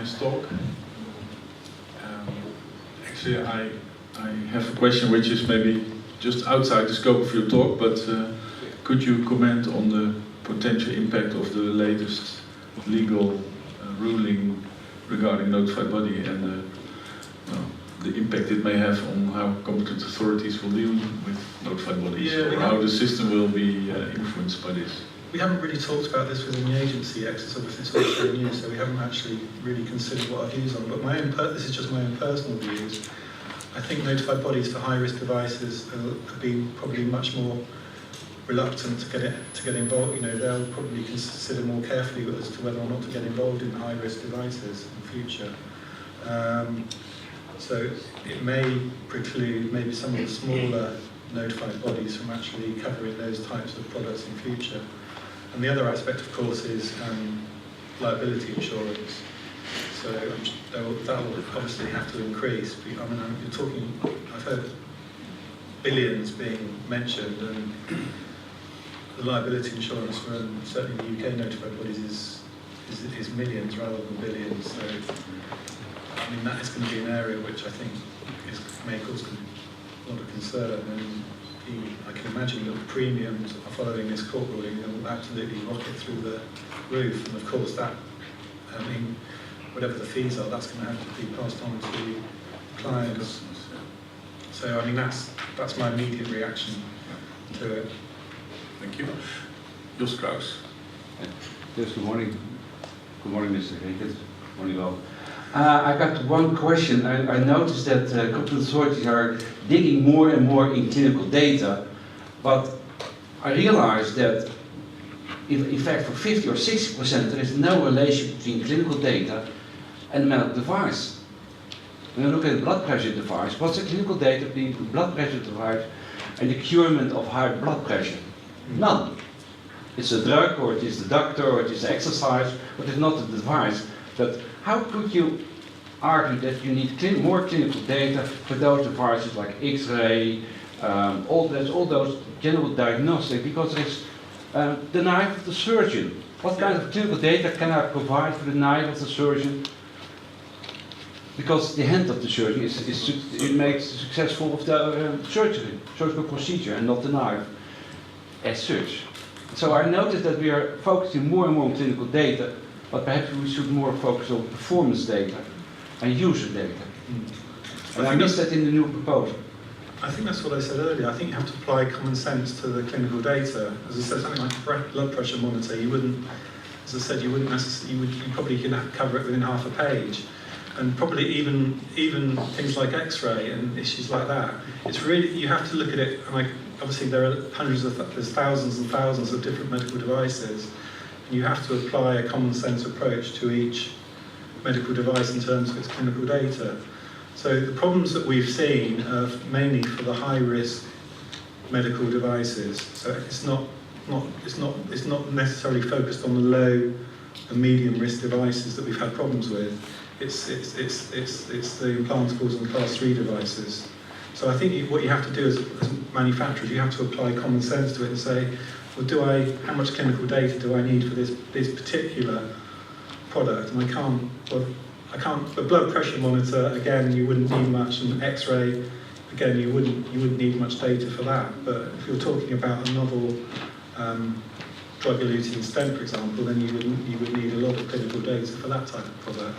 nice talk. Actually, I have a question which is maybe just outside the scope of your talk, but could you comment on the potential impact of the latest legal ruling regarding notified body and the impact it may have on how competent authorities will deal with notified bodies, or how the system will be influenced by this? We haven't really talked about this within the agency yet, because obviously it's all very new, so we haven't actually really considered what our views on. But this is just my own personal views. I think notified bodies for high-risk devices have been probably much more reluctant to get involved. You know, they'll probably consider more carefully as to whether or not to get involved in high-risk devices in the future. So it may preclude maybe some of the smaller notified bodies from actually covering those types of products in future. And the other aspect, of course, is liability insurance. So that will obviously have to increase. I mean, you're talking, I've heard billions being mentioned, and the liability insurance for certainly the UK notified bodies is millions rather than billions. So, I mean, that is going to be an area which I think may cause a lot of concern. And I can imagine that the premiums following this court ruling will absolutely rocket through the roof. And of course, that, I mean, whatever the fees are, that's going to have to be passed on to clients. So, I mean, that's my immediate reaction to it. Thank you. Qserve. Yes, good morning. Good morning, Mr. Higgins. Good morning, all. I got one question. I noticed that competent authorities are digging more and more in clinical data, but I realized that in fact for 50 or 60% there is no relation between clinical data and the medical device. When you look at the blood pressure device, what's the clinical data between the blood pressure device and the curement of high blood pressure? None. It's a drug, or it is the doctor, or it is exercise, but it's not the device. But how could you argue that you need more clinical data for those devices like X-ray, all those general diagnostics, because there is the knife of the surgeon. What kind of clinical data can I provide for the knife of the surgeon? Because the hand of the surgeon it makes successful of the surgical procedure, and not the knife as such. So I noticed that we are focusing more and more on clinical data, but perhaps we should more focus on performance data and user data. And I missed that in the new proposal. I think that's what I said earlier. I think you have to apply common sense to the clinical data. As I said, something like a blood pressure monitor, you wouldn't, as I said, you wouldn't necessarily, you probably can cover it within half a page. And probably even things like X-ray and issues like that. It's really, you have to look at it, and obviously there's thousands and thousands of different medical devices. And you have to apply a common sense approach to each medical device in terms of its clinical data. So the problems that we've seen are mainly for the high-risk medical devices. So it's not necessarily focused on the low and medium-risk devices that we've had problems with. It's the implantables and class 3 devices. So I think what you have to do as manufacturers, you have to apply common sense to it and say, well, how much clinical data do I need for this particular product? And I can't. The blood pressure monitor, again, you wouldn't need much, and X-ray, again, you wouldn't need much data for that. But if you're talking about a novel drug-eluting stent, for example, then you would need a lot of clinical data for that type of product.